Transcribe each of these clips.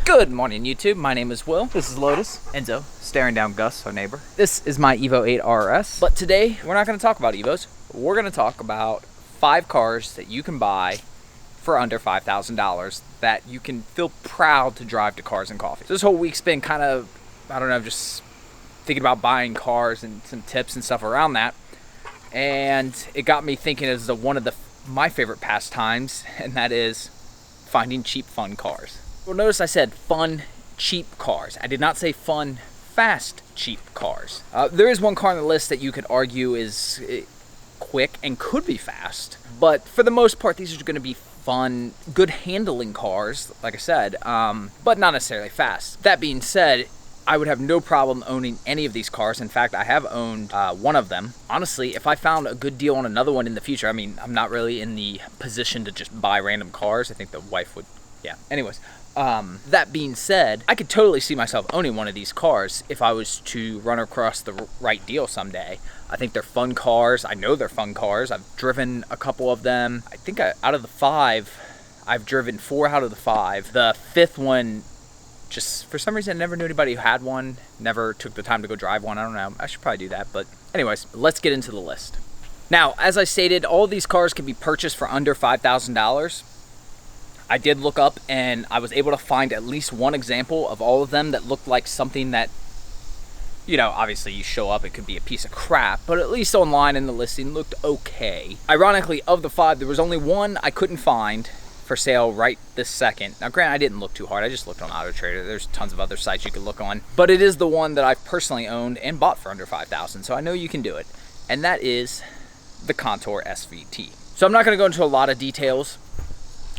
Good morning, YouTube. My name is Will. This is Lotus. Enzo, staring down Gus, our neighbor. This is my Evo 8 RS. But today, we're not going to talk about Evos. We're going to talk about 5 cars that you can buy for under $5,000 that you can feel proud to drive to Cars and Coffee. So this whole week's been kind of, I don't know, just thinking about buying cars and some tips and stuff around that. And it got me thinking as one of my favorite pastimes, and that is finding cheap, fun cars. Well, notice I said fun, cheap cars. I did not say fun, fast, cheap cars. There is one car on the list that you could argue is quick and could be fast, but for the most part, these are going to be fun, good handling cars, like I said, but not necessarily fast. That being said, I would have no problem owning any of these cars. In fact, I have owned one of them. Honestly, if I found a good deal on another one in the future, I mean, I'm not really in the position to just buy random cars. I think the wife would, yeah. Anyways, that being said, I could totally see myself owning one of these cars if I was to run across the right deal someday. I think they're fun cars. I know they're fun cars. I've driven a couple of them. I think out of the 5, I've driven 4 out of the 5. The 5th one, just for some reason, I never knew anybody who had one, never took the time to go drive one. I don't know. I should probably do that. But anyways, let's get into the list. Now, as I stated, all of these cars can be purchased for under $5,000. I did look up and I was able to find at least one example of all of them that looked like something that, you know, obviously you show up, it could be a piece of crap, but at least online in the listing looked okay. Ironically, of the 5, there was only one I couldn't find for sale right this second. Now, granted, I didn't look too hard. I just looked on Auto Trader. There's tons of other sites you could look on, but it is the one that I've personally owned and bought for under $5,000, so I know you can do it, and that is the Contour SVT. So I'm not going to go into a lot of details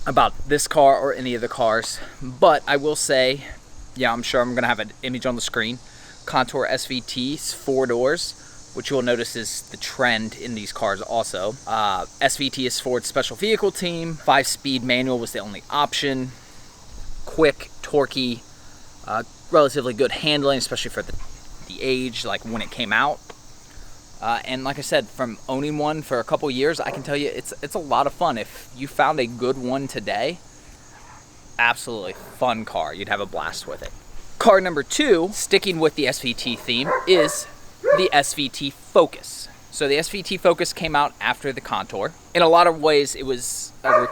about this car or any of the cars, but I will say, yeah, I'm sure I'm going to have an image on the screen. Contour SVT's 4 doors, which you'll notice is the trend in these cars also. SVT is Ford's special vehicle team. 5-speed manual was the only option. Quick, torquey, relatively good handling, especially for the age, like when it came out. And like I said, from owning one for a couple years, I can tell you it's a lot of fun. If you found a good one today, absolutely fun car. You'd have a blast with it. Car number 2, sticking with the SVT theme, is the SVT Focus. So the SVT Focus came out after the Contour. In a lot of ways, it was a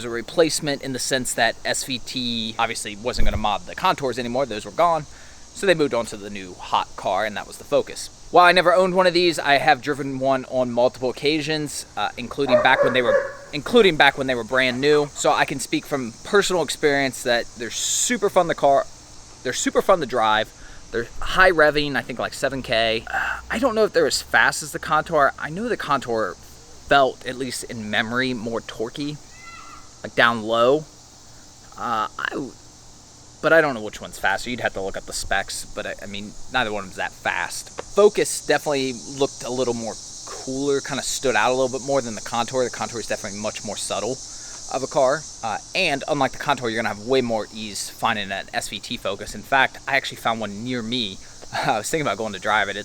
replacement in the sense that SVT obviously wasn't going to mod the Contours anymore. Those were gone. So they moved on to the new hot car, and that was the Focus. While I never owned one of these, I have driven one on multiple occasions, including back when they were brand new. So I can speak from personal experience that they're super fun to drive. They're high revving, I think like 7K. I don't know if they're as fast as the Contour. I know the Contour felt, at least in memory, more torquey, like down low. But I don't know which one's faster. You'd have to look up the specs, but I mean, neither one of them's that fast. Focus definitely looked a little more cooler, kind of stood out a little bit more than the Contour. The Contour is definitely much more subtle of a car. And unlike the Contour, you're gonna have way more ease finding an SVT Focus. In fact, I actually found one near me. I was thinking about going to drive it.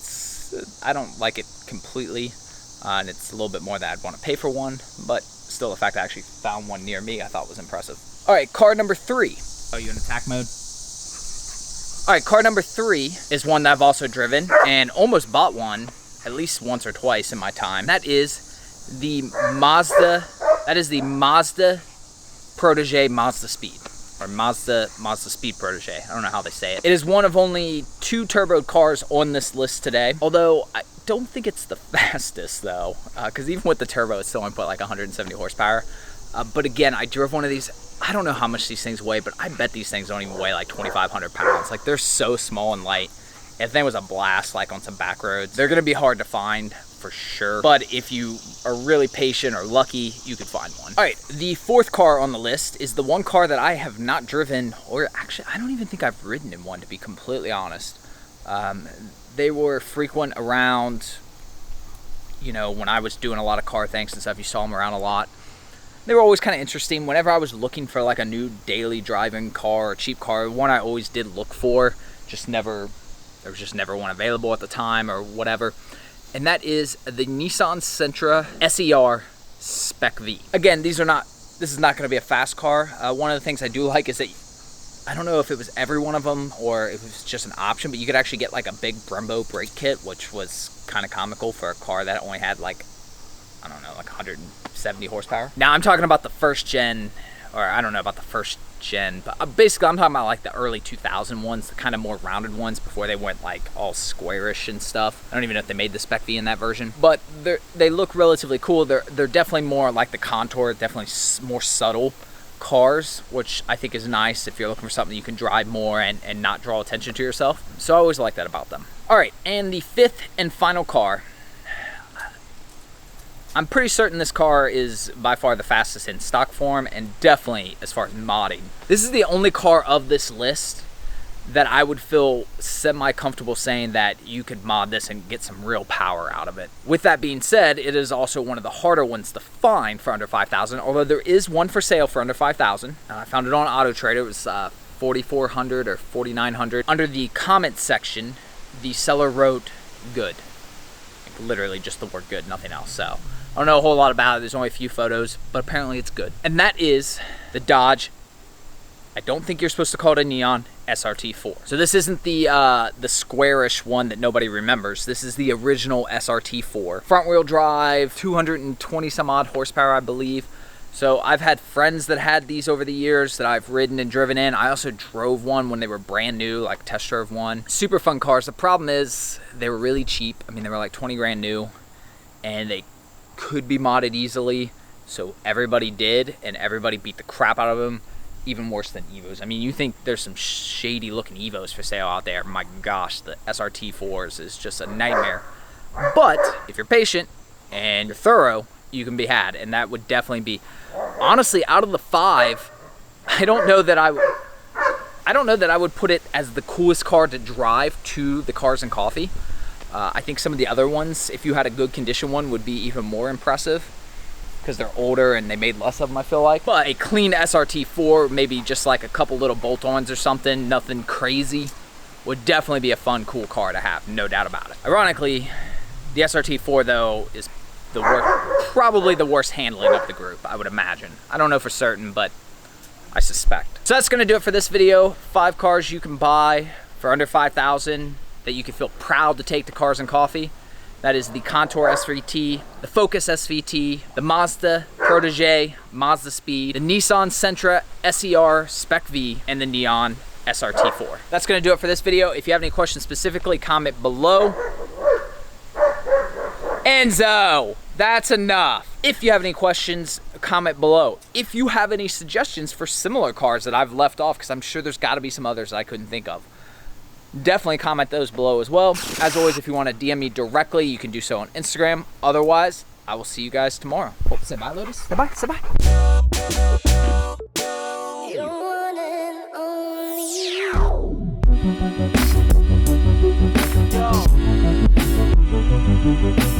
I don't like it completely, and it's a little bit more than I'd want to pay for one, but still the fact I actually found one near me I thought was impressive. All right, car number 3. Oh, you in attack mode? All right, car number 3 is one that I've also driven and almost bought one at least once or twice in my time. That is the Mazda Protege Mazdaspeed, or Mazdaspeed Protege. I don't know how they say it. It is one of only 2 turbo cars on this list today, although I don't think it's the fastest though, because even with the turbo, it's still only put like 170 horsepower. But again, I drove one of these. I don't know how much these things weigh, but I bet these things don't even weigh like 2,500 pounds. Like, they're so small and light. If there was a blast, like on some back roads, they're gonna be hard to find for sure. But if you are really patient or lucky, you could find one. All right, the 4th car on the list is the one car that I have not driven, or actually, I don't even think I've ridden in one, to be completely honest. They were frequent around, you know, when I was doing a lot of car things and stuff, you saw them around a lot. They were always kind of interesting. Whenever I was looking for like a new daily driving car or cheap car, one I always did look for, there was just never one available at the time or whatever. And that is the Nissan Sentra SER Spec V. Again, these are not this is not going to be a fast car. One of the things I do like is that, I don't know if it was every one of them or if it was just an option, but you could actually get like a big Brembo brake kit, which was kind of comical for a car that only had like, I don't know, like 170 horsepower. Now I'm talking about the first gen, or I don't know about the first gen, but basically I'm talking about like the early 2000 ones, the kind of more rounded ones before they went like all squarish and stuff. I don't even know if they made the Spec V in that version, but they look relatively cool. They're definitely more like the Contour, definitely more subtle cars, which I think is nice if you're looking for something you can drive more and not draw attention to yourself. So I always like that about them. All right, and the fifth and final car. I'm pretty certain this car is by far the fastest in stock form and definitely as far as modding. This is the only car of this list that I would feel semi-comfortable saying that you could mod this and get some real power out of it. With that being said, it is also one of the harder ones to find for under 5,000, although there is one for sale for under 5,000. I found it on Auto Trader. It was 4,400 or 4,900. Under the comment section, the seller wrote good. Like literally just the word good, nothing else. So I don't know a whole lot about it. There's only a few photos, but apparently it's good. And that is the Dodge, I don't think you're supposed to call it a neon, SRT4. So this isn't the squarish one that nobody remembers. This is the original SRT4. Front wheel drive, 220 some odd horsepower, I believe. So I've had friends that had these over the years that I've ridden and driven in. I also drove one when they were brand new, like test drove one. Super fun cars. The problem is they were really cheap. I mean, they were like 20 grand new and they could be modded easily. So everybody did, and everybody beat the crap out of them. Even worse than Evos. I mean, you think there's some shady looking Evos for sale out there. My gosh, the SRT4s is just a nightmare. But if you're patient and you're thorough, you can be had. And that would definitely be, honestly, out of the five, I don't know that I would put it as the coolest car to drive to the Cars and Coffee. I think some of the other ones, if you had a good condition one, would be even more impressive, because they're older and they made less of them, I feel like. But a clean SRT4, maybe just like a couple little bolt-ons or something, nothing crazy, would definitely be a fun, cool car to have, no doubt about it. Ironically, the SRT4 though is probably the worst handling of the group, I would imagine. I don't know for certain, but I suspect. So that's gonna do it for this video. 5 cars you can buy for under 5,000 that you can feel proud to take to Cars and Coffee. That is the Contour SVT, the Focus SVT, the Mazda Protege, Mazdaspeed, the Nissan Sentra SER Spec V, and the Neon SRT4. That's gonna do it for this video. If you have any questions specifically, comment below. Enzo, that's enough. If you have any questions, comment below. If you have any suggestions for similar cars that I've left off, because I'm sure there's gotta be some others that I couldn't think of, definitely comment those below as well. As always, if you want to DM me directly, you can do so on Instagram. Otherwise, I will see you guys tomorrow. Oh, say bye, Lotus. Say bye. Say bye. You're one and only.